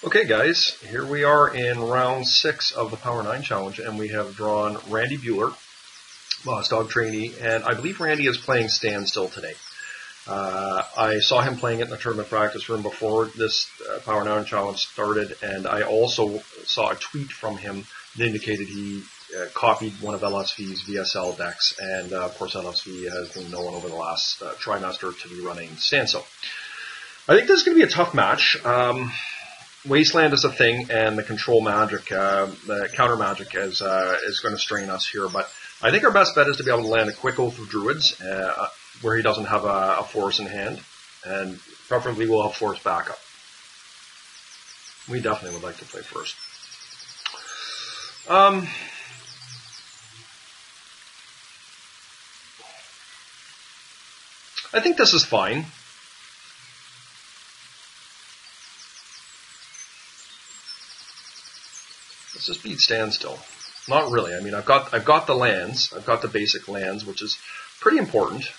Okay, guys, here we are in round 6 of the Power 9 Challenge, and we have drawn Randy Bueller, Boss Dog Trainee, and I believe Randy is playing Landstill today. I saw him playing it in the tournament practice room before this Power 9 Challenge started, and I also saw a tweet from him that indicated he copied one of LSV's VSL decks, and of course LSV has been known over the last trimester to be running Landstill. I think this is going to be a tough match. Wasteland is a thing, and the control magic, the counter magic is going to strain us here. But I think our best bet is to be able to land a quick Oath of Druids, where he doesn't have a force in hand, and preferably we'll have force backup. We definitely would like to play first. I think this is fine. Let's just beat Landstill. Not really. I mean, I've got the lands. I've got the basic lands, which is pretty important.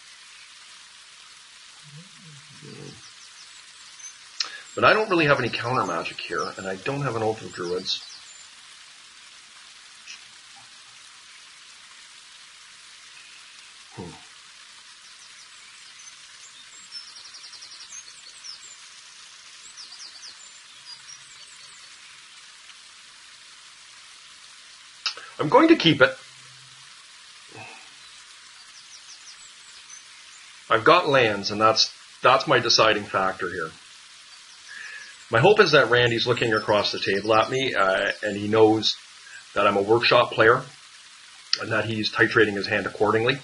But I don't really have any counter magic here, and I don't have an Oath of Druids. I'm going to keep it. I've got lands, and that's my deciding factor here. My hope is that Randy's looking across the table at me, and he knows that I'm a workshop player, and that he's titrating his hand accordingly.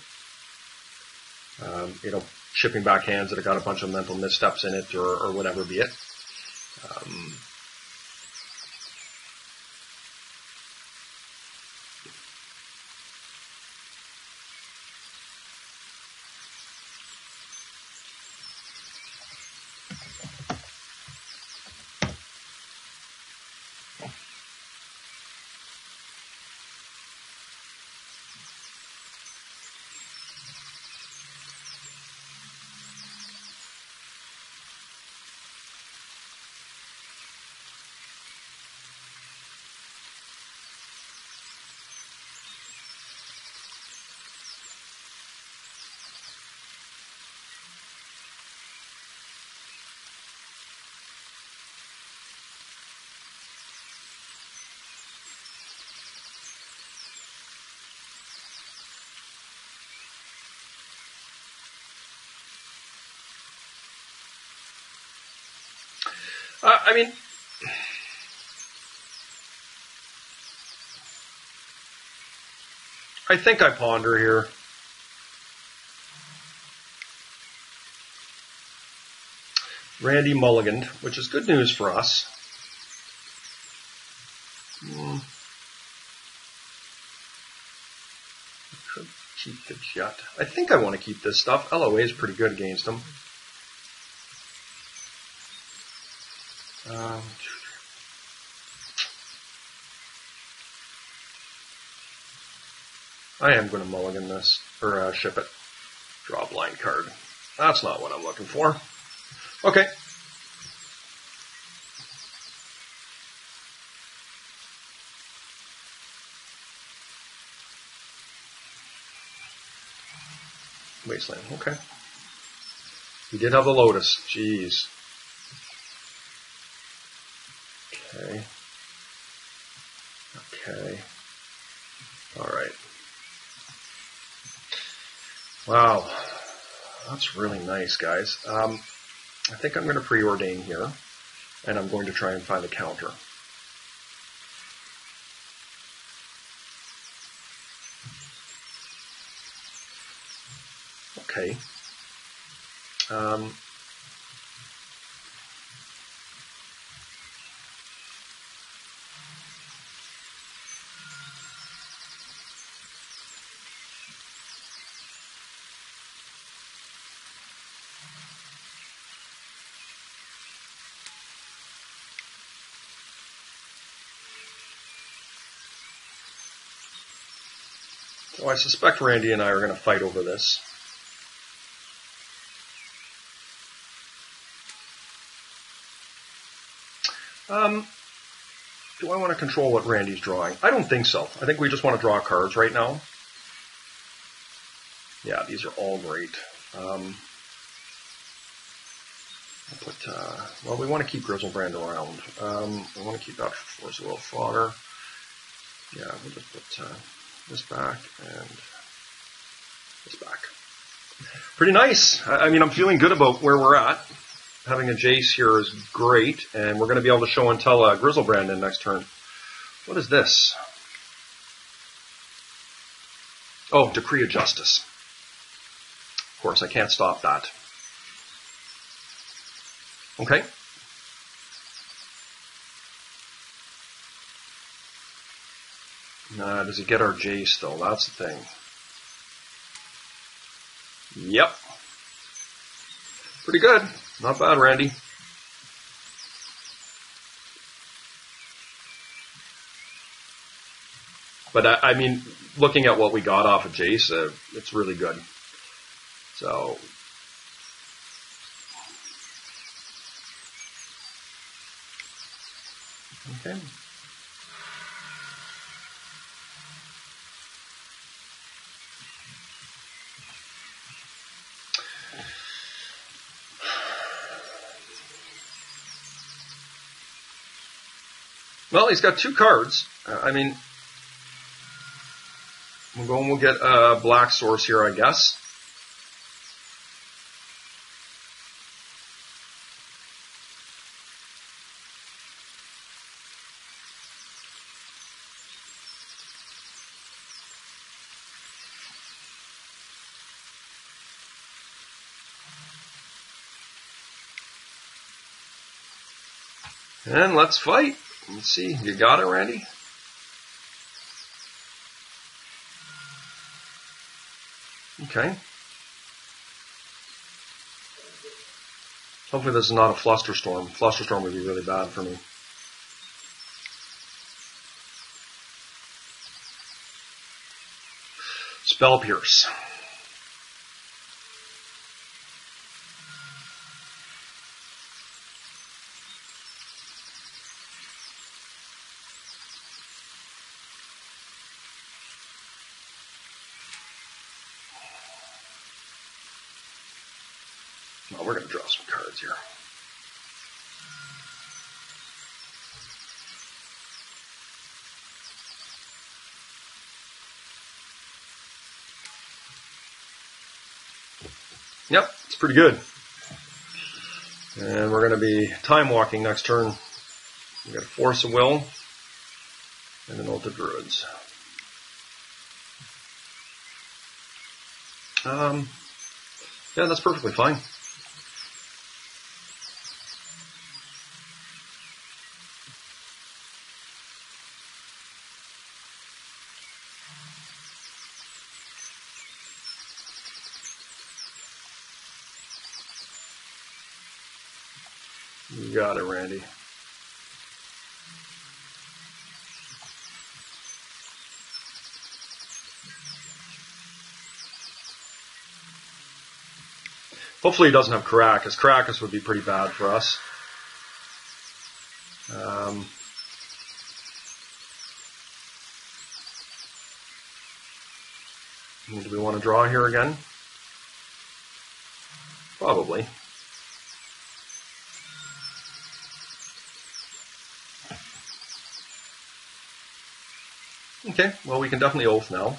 Shipping back hands that have got a bunch of mental missteps in it, or whatever be it. I think I ponder here. Randy mulliganed, which is good news for us. Could keep the jet. I think I want to keep this stuff. LOA is pretty good against him. I am going to mulligan this, or ship it. Draw a blind card. That's not what I'm looking for. Okay. Wasteland, okay. He did have the Lotus, jeez. Okay. Okay. Alright. Wow. That's really nice, guys. I think I'm going to preordain here, and I'm going to try and find a counter. Okay. So I suspect Randy and I are going to fight over this. Do I want to control what Randy's drawing? I don't think so. I think we just want to draw cards right now. Yeah, these are all great. I'll put, well, we want to keep Grizzlebrand around. We want to keep that for as a little fodder. Yeah, we'll just put this back and this back. Pretty nice. I mean, I'm feeling good about where we're at. Having a Jace here is great, and we're going to be able to show and tell Grizzlebrand in next turn. What is this? Oh, Decree of Justice. Of course, I can't stop that. Okay. Does he get our Jace, though? That's the thing. Yep. Pretty good. Not bad, Randy. But I mean, looking at what we got off of Jace, it's really good. So, okay. Well, he's got two cards. I mean, we'll go and we'll get a black source here, I guess. And let's fight. Let's see. You got it, Randy? Okay. Hopefully this is not a Flusterstorm. Flusterstorm would be really bad for me. Spell Pierce. Well, we're going to draw some cards here. Yep, it's pretty good. And we're going to be time walking next turn. We've got a Force of Will and an Oath of Druids. Yeah, that's perfectly fine. You got it, Randy. Hopefully he doesn't have Caracas. Caracas would be pretty bad for us. Do we want to draw here again? Probably. Okay, well, we can definitely Oath now.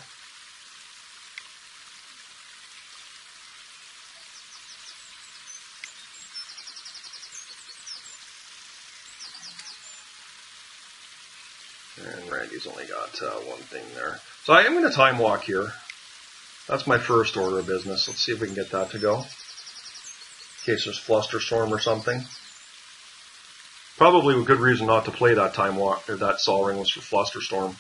And Randy's only got one thing there. So I am going to time walk here. That's my first order of business. Let's see if we can get that to go. In case there's Flusterstorm or something. Probably a good reason not to play that time walk, or that Sol Ring, was for Flusterstorm.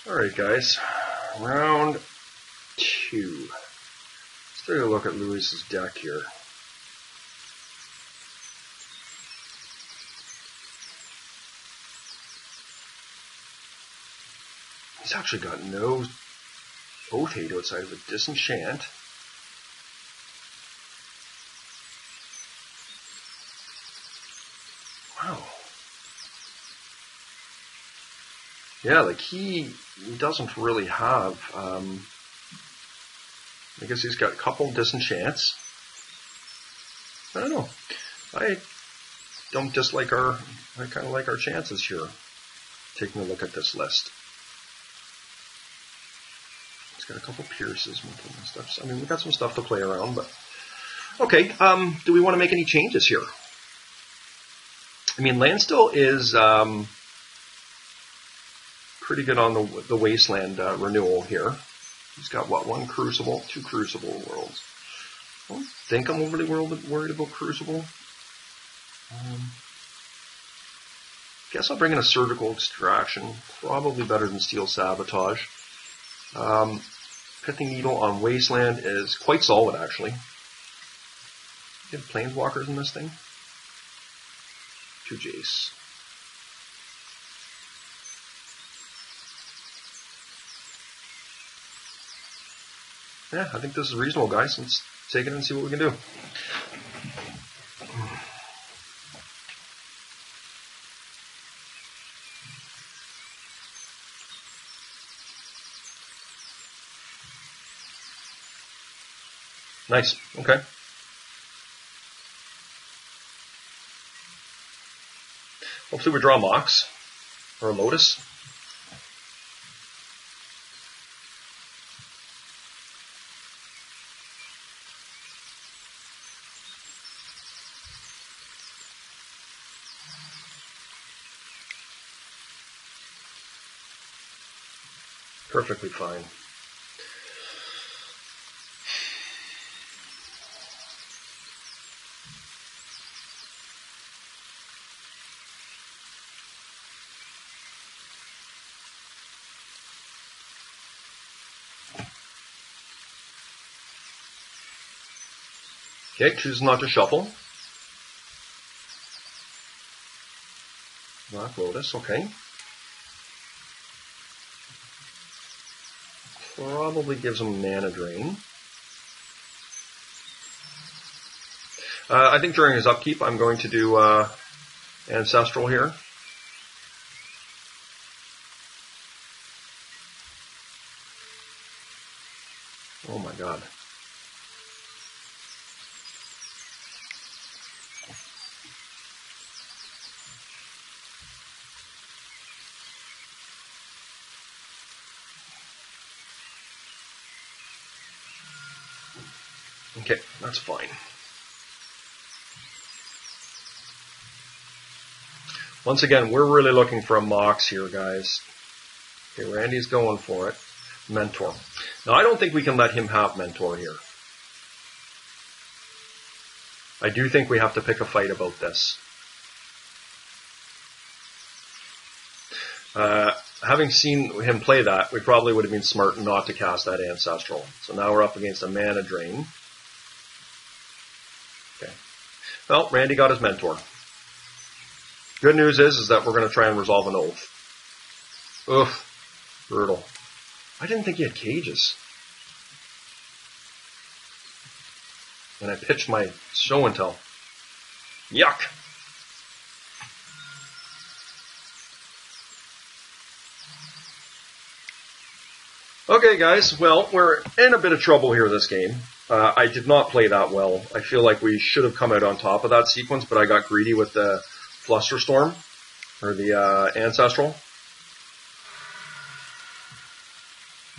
Alright guys, round 2. Let's take a look at Lewis's deck here. He's actually got no oath hate outside of a disenchant. Wow. Yeah, like he doesn't really have, I guess he's got a couple disenchants. I don't know. I don't dislike I kind of like our chances here. Taking a look at this list. It's got a couple pierces and stuff. I mean, we've got some stuff to play around, but okay. Do we want to make any changes here? I mean, Landstill is pretty good on the Wasteland renewal here. He's got, what, 1 Crucible, 2 Crucible worlds. I don't think I'm overly worried about Crucible. Guess I'll bring in a Surgical Extraction. Probably better than Steel Sabotage. Pithing Needle on Wasteland is quite solid, actually. Get Planeswalkers in this thing. 2 Jace. Yeah, I think this is reasonable, guys. Let's take it and see what we can do. Nice. Okay. Hopefully we draw Mox or Lotus. Perfectly fine. Okay, choose not to shuffle. Black Lotus, okay. Probably gives him mana drain. I think during his upkeep I'm going to do Ancestral here. Oh my god. Okay, that's fine. Once again, we're really looking for a Mox here, guys. Okay, Randy's going for it. Mentor. Now, I don't think we can let him have Mentor here. I do think we have to pick a fight about this. Having seen him play that, we probably would have been smart not to cast that Ancestral. So now we're up against a mana drain. Okay. Well, Randy got his Mentor. Good news is that we're going to try and resolve an Oath. Ugh. Brutal. I didn't think he had cages. And I pitched my show and tell. Yuck. Okay, guys. Well, we're in a bit of trouble here this game. I did not play that well. I feel like we should have come out on top of that sequence, but I got greedy with the Flusterstorm, or the Ancestral.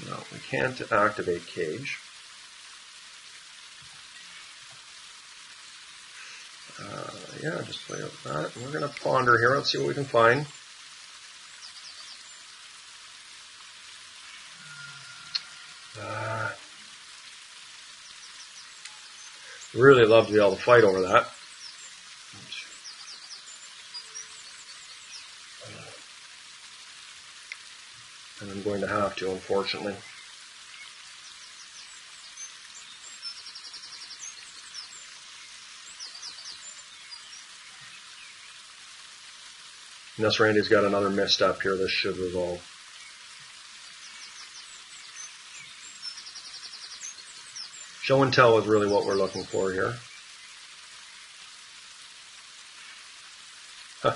No, we can't activate Cage. Yeah, just play out that. We're going to ponder here. Let's see what we can find. Really love to be able to fight over that. And I'm going to have to, unfortunately. Unless Randy's got another misstep here, this should resolve. Show and tell is really what we're looking for here. Huh.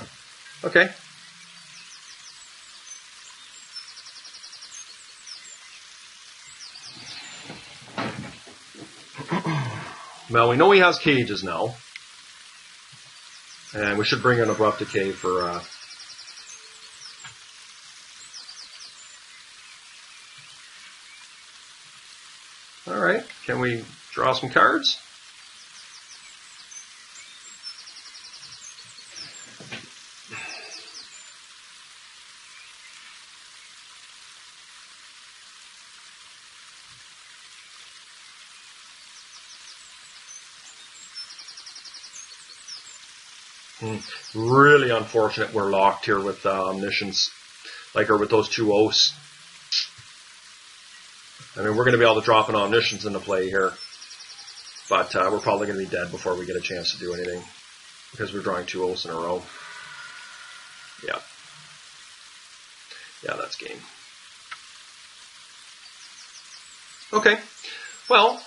Okay. Well, we know he has cages now. And we should bring in Abrupt Decay for... Alright, can we draw some cards? Really unfortunate we're locked here with Omniscience, or with those two oaths. I mean, we're going to be able to drop an Omniscience into play here, but we're probably going to be dead before we get a chance to do anything, because we're drawing two oaths in a row. Yeah. Yeah, that's game. Okay. Well...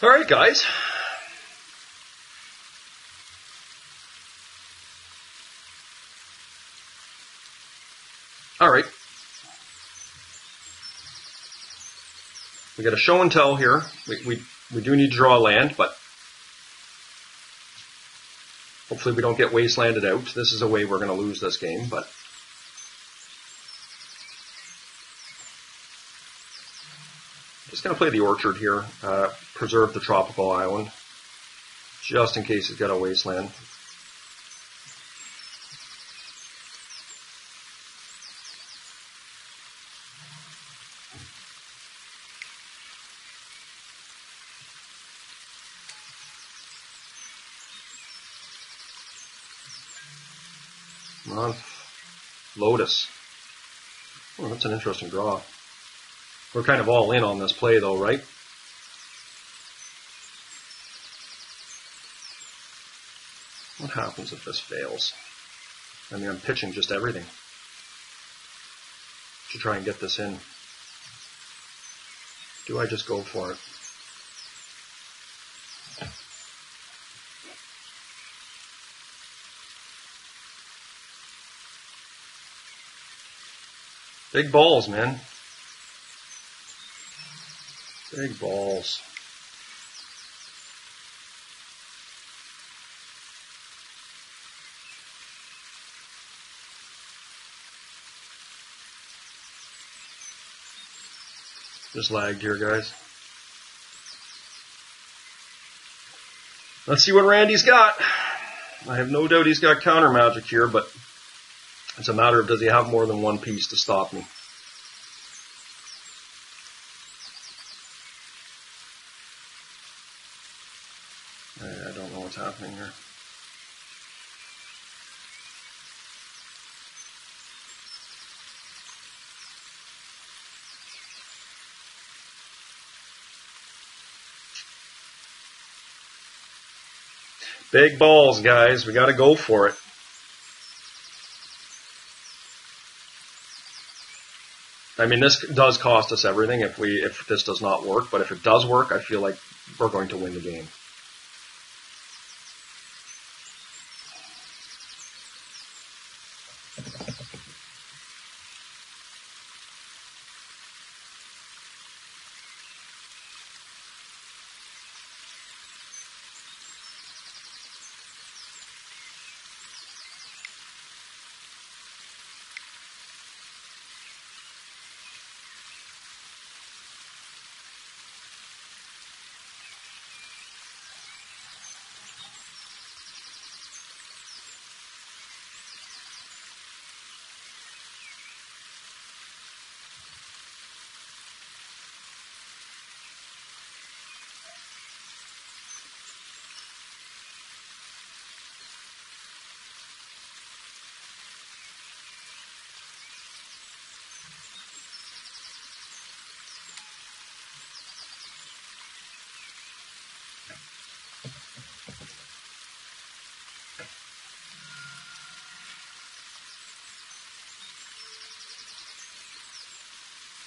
All right, guys. All right. We got a show and tell here. We do need to draw a land, but hopefully we don't get wastelanded out. This is a way we're going to lose this game, but just going to play the orchard here. Preserve the tropical island, just in case he's got a wasteland. Come on. Lotus. Oh, that's an interesting draw. We're kind of all in on this play though, right? What happens if this fails? I mean, I'm pitching just everything to try and get this in. Do I just go for it? Big balls, man. Big balls. Just lagged here, guys. Let's see what Randy's got. I have no doubt he's got counter magic here, but it's a matter of does he have more than one piece to stop me. I don't know what's happening here. Big balls, guys. We got to go for it. I mean, this does cost us everything if this does not work, but if it does work, I feel like we're going to win the game.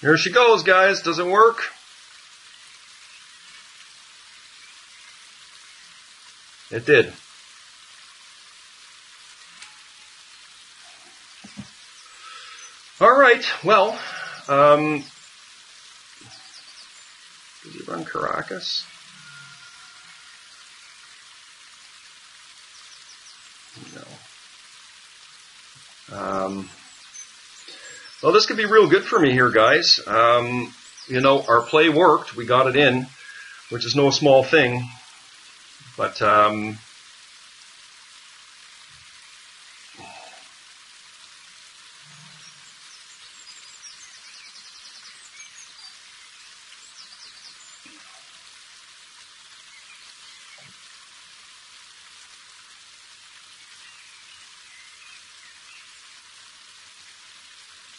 Here she goes, guys. Does it work? It did. All right. Well, does he run Caracas? No. Well, this could be real good for me here, guys. You know, our play worked. We got it in, which is no small thing. But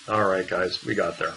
all right, guys, we got there.